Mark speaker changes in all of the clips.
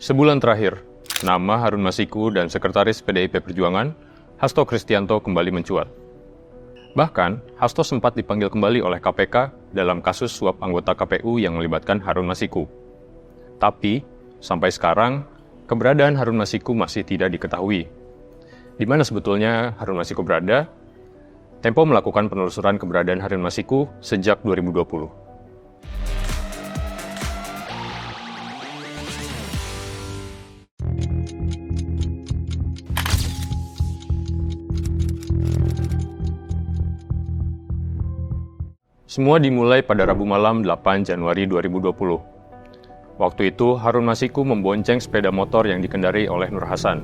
Speaker 1: Sebulan terakhir, nama Harun Masiku dan Sekretaris PDIP Perjuangan, Hasto Kristianto kembali mencuat. Bahkan, Hasto sempat dipanggil kembali oleh KPK dalam kasus suap anggota KPU yang melibatkan Harun Masiku. Tapi, sampai sekarang, keberadaan Harun Masiku masih tidak diketahui. Di mana sebetulnya Harun Masiku berada? Tempo melakukan penelusuran keberadaan Harun Masiku sejak 2020. Semua dimulai pada Rabu malam 8 Januari 2020. Waktu itu, Harun Masiku membonceng sepeda motor yang dikendarai oleh Nur Hasan.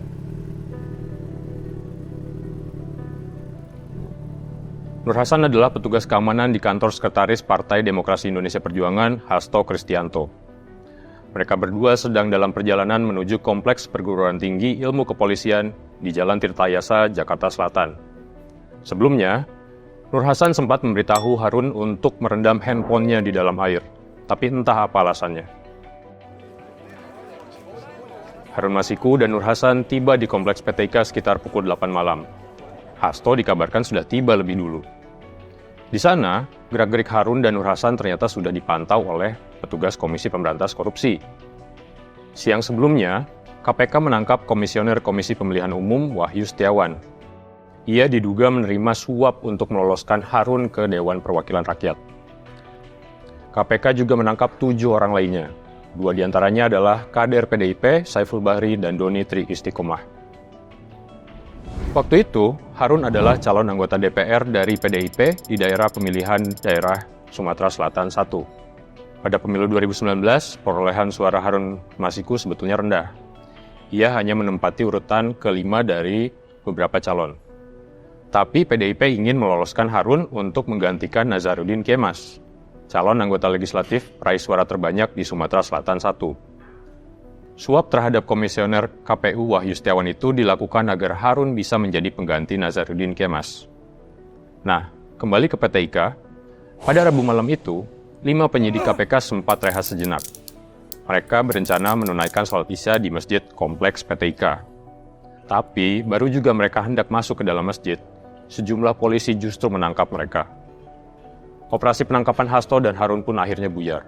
Speaker 1: Nur Hasan adalah petugas keamanan di kantor Sekretaris Partai Demokrasi Indonesia Perjuangan, Hasto Kristianto. Mereka berdua sedang dalam perjalanan menuju Kompleks Perguruan Tinggi Ilmu Kepolisian di Jalan Tirtayasa, Jakarta Selatan. Sebelumnya, Nur Hasan sempat memberitahu Harun untuk merendam handphonenya di dalam air, tapi entah apa alasannya. Harun Masiku dan Nur Hasan tiba di kompleks PTIK sekitar pukul 8 malam. Hasto dikabarkan sudah tiba lebih dulu. Di sana, gerak-gerik Harun dan Nur Hasan ternyata sudah dipantau oleh petugas Komisi Pemberantas Korupsi. Siang sebelumnya, KPK menangkap Komisioner Komisi Pemilihan Umum Wahyu Setiawan. Ia diduga menerima suap untuk meloloskan Harun ke Dewan Perwakilan Rakyat. KPK juga menangkap 7 orang lainnya. 2 diantaranya adalah kader PDIP, Saiful Bahri, dan Doni Tri Istiqomah. Waktu itu, Harun adalah calon anggota DPR dari PDIP di daerah pemilihan daerah Sumatera Selatan 1. Pada pemilu 2019, perolehan suara Harun Masiku sebetulnya rendah. Ia hanya menempati urutan kelima dari beberapa calon. Tapi PDIP ingin meloloskan Harun untuk menggantikan Nazarudin Kemas, calon anggota legislatif peraih suara terbanyak di Sumatera Selatan 1. Suap terhadap Komisioner KPU Wahyu Setiawan itu dilakukan agar Harun bisa menjadi pengganti Nazarudin Kemas. Nah, kembali ke PTIK, pada Rabu malam itu, 5 penyidik KPK sempat rehat sejenak. Mereka berencana menunaikan sholat Isya di masjid kompleks PTIK. Tapi, baru juga mereka hendak masuk ke dalam masjid, sejumlah polisi justru menangkap mereka. Operasi penangkapan Hasto dan Harun pun akhirnya buyar.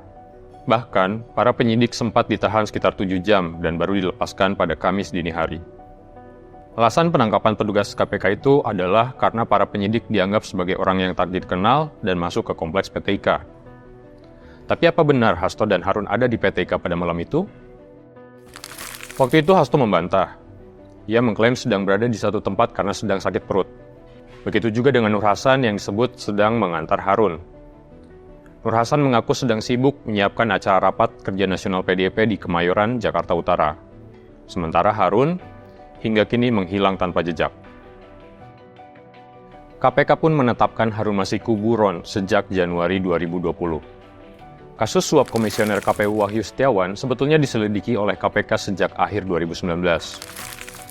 Speaker 1: Bahkan, para penyidik sempat ditahan sekitar 7 jam dan baru dilepaskan pada Kamis dini hari. Alasan penangkapan petugas KPK itu adalah karena para penyidik dianggap sebagai orang yang tak dikenal dan masuk ke kompleks PTIK. Tapi apa benar Hasto dan Harun ada di PTIK pada malam itu? Waktu itu Hasto membantah. Ia mengklaim sedang berada di satu tempat karena sedang sakit perut. Begitu juga dengan Nur Hasan yang disebut sedang mengantar Harun. Nur Hasan mengaku sedang sibuk menyiapkan acara rapat kerja nasional PDIP di Kemayoran, Jakarta Utara. Sementara Harun hingga kini menghilang tanpa jejak. KPK pun menetapkan Harun Masiku buron sejak Januari 2020. Kasus suap Komisioner KPU Wahyu Setiawan sebetulnya diselidiki oleh KPK sejak akhir 2019.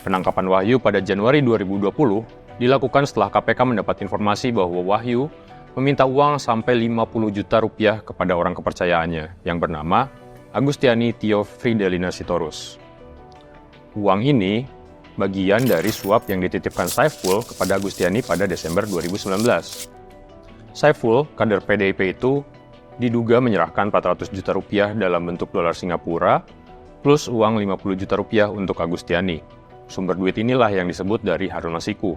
Speaker 1: Penangkapan Wahyu pada Januari 2020 dilakukan setelah KPK mendapat informasi bahwa Wahyu meminta uang sampai 50 juta rupiah kepada orang kepercayaannya yang bernama Agustiani Tio Fridelina Sitorus. Uang ini bagian dari suap yang dititipkan Saiful kepada Agustiani pada Desember 2019. Saiful, kader PDIP itu, diduga menyerahkan 400 juta rupiah dalam bentuk dolar Singapura plus uang 50 juta rupiah untuk Agustiani. Sumber duit inilah yang disebut dari Harun Masiku.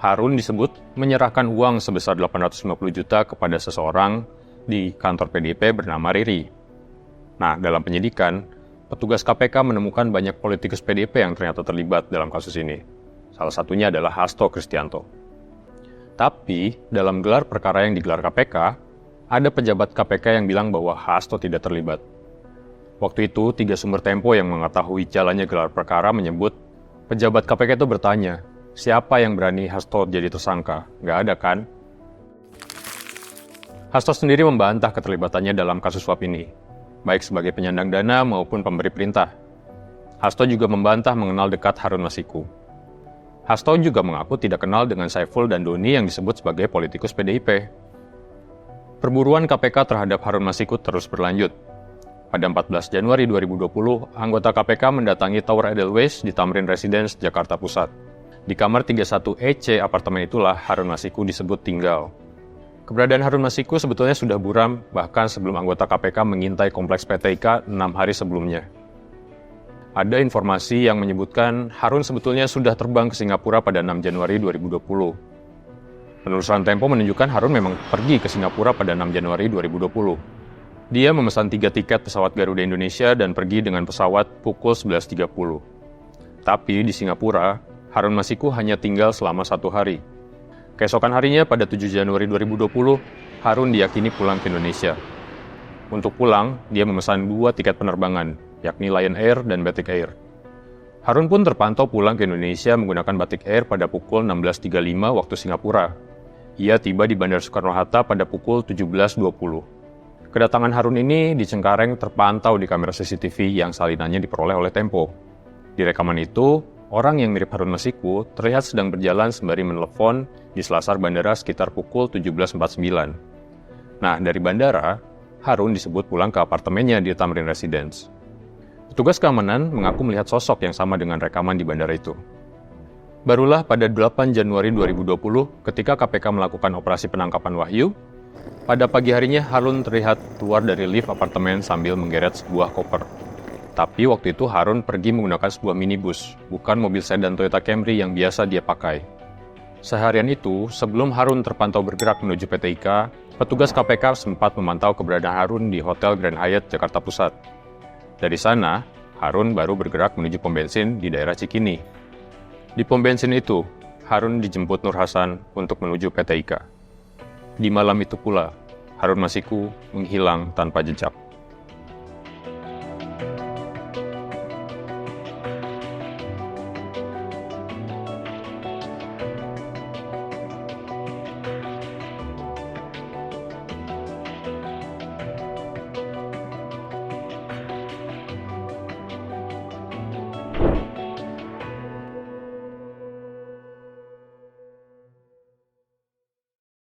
Speaker 1: Harun disebut menyerahkan uang sebesar 850 juta kepada seseorang di kantor PDIP bernama Riri. Nah, dalam penyidikan, petugas KPK menemukan banyak politikus PDIP yang ternyata terlibat dalam kasus ini. Salah satunya adalah Hasto Kristianto. Tapi, dalam gelar perkara yang digelar KPK, ada pejabat KPK yang bilang bahwa Hasto tidak terlibat. Waktu itu, 3 sumber Tempo yang mengetahui jalannya gelar perkara menyebut pejabat KPK itu bertanya, siapa yang berani Hasto jadi tersangka? Nggak ada kan? Hasto sendiri membantah keterlibatannya dalam kasus suap ini, baik sebagai penyandang dana maupun pemberi perintah. Hasto juga membantah mengenal dekat Harun Masiku. Hasto juga mengaku tidak kenal dengan Saiful dan Doni yang disebut sebagai politikus PDIP. Perburuan KPK terhadap Harun Masiku terus berlanjut. Pada 14 Januari 2020, anggota KPK mendatangi Tower Edelweiss di Tamrin Residence, Jakarta Pusat. Di kamar 31EC apartemen itulah Harun Masiku disebut tinggal. Keberadaan Harun Masiku sebetulnya sudah buram bahkan sebelum anggota KPK mengintai kompleks PT IKA 6 hari sebelumnya. Ada informasi yang menyebutkan Harun sebetulnya sudah terbang ke Singapura pada 6 Januari 2020. Penelusuran Tempo menunjukkan Harun memang pergi ke Singapura pada 6 Januari 2020. Dia memesan 3 tiket pesawat Garuda Indonesia dan pergi dengan pesawat pukul 11.30. Tapi di Singapura, Harun Masiku hanya tinggal selama 1 hari. Keesokan harinya pada 7 Januari 2020, Harun diyakini pulang ke Indonesia. Untuk pulang, dia memesan 2 tiket penerbangan, yakni Lion Air dan Batik Air. Harun pun terpantau pulang ke Indonesia menggunakan Batik Air pada pukul 16.35 waktu Singapura. Ia tiba di Bandara Soekarno-Hatta pada pukul 17.20. Kedatangan Harun ini di Cengkareng terpantau di kamera CCTV yang salinannya diperoleh oleh Tempo. Di rekaman itu, orang yang mirip Harun Masiku terlihat sedang berjalan sembari menelepon di selasar bandara sekitar pukul 17.49. Nah, dari bandara, Harun disebut pulang ke apartemennya di Tamrin Residence. Petugas keamanan mengaku melihat sosok yang sama dengan rekaman di bandara itu. Barulah pada 8 Januari 2020, ketika KPK melakukan operasi penangkapan Wahyu, pada pagi harinya Harun terlihat keluar dari lift apartemen sambil menggeret sebuah koper. Tapi waktu itu Harun pergi menggunakan sebuah minibus, bukan mobil sedan Toyota Camry yang biasa dia pakai. Seharian itu, sebelum Harun terpantau bergerak menuju PT IKA, petugas KPK sempat memantau keberadaan Harun di Hotel Grand Hyatt, Jakarta Pusat. Dari sana, Harun baru bergerak menuju pom bensin di daerah Cikini. Di pom bensin itu, Harun dijemput Nur Hasan untuk menuju PT IKA. Di malam itu pula, Harun Masiku menghilang tanpa jejak.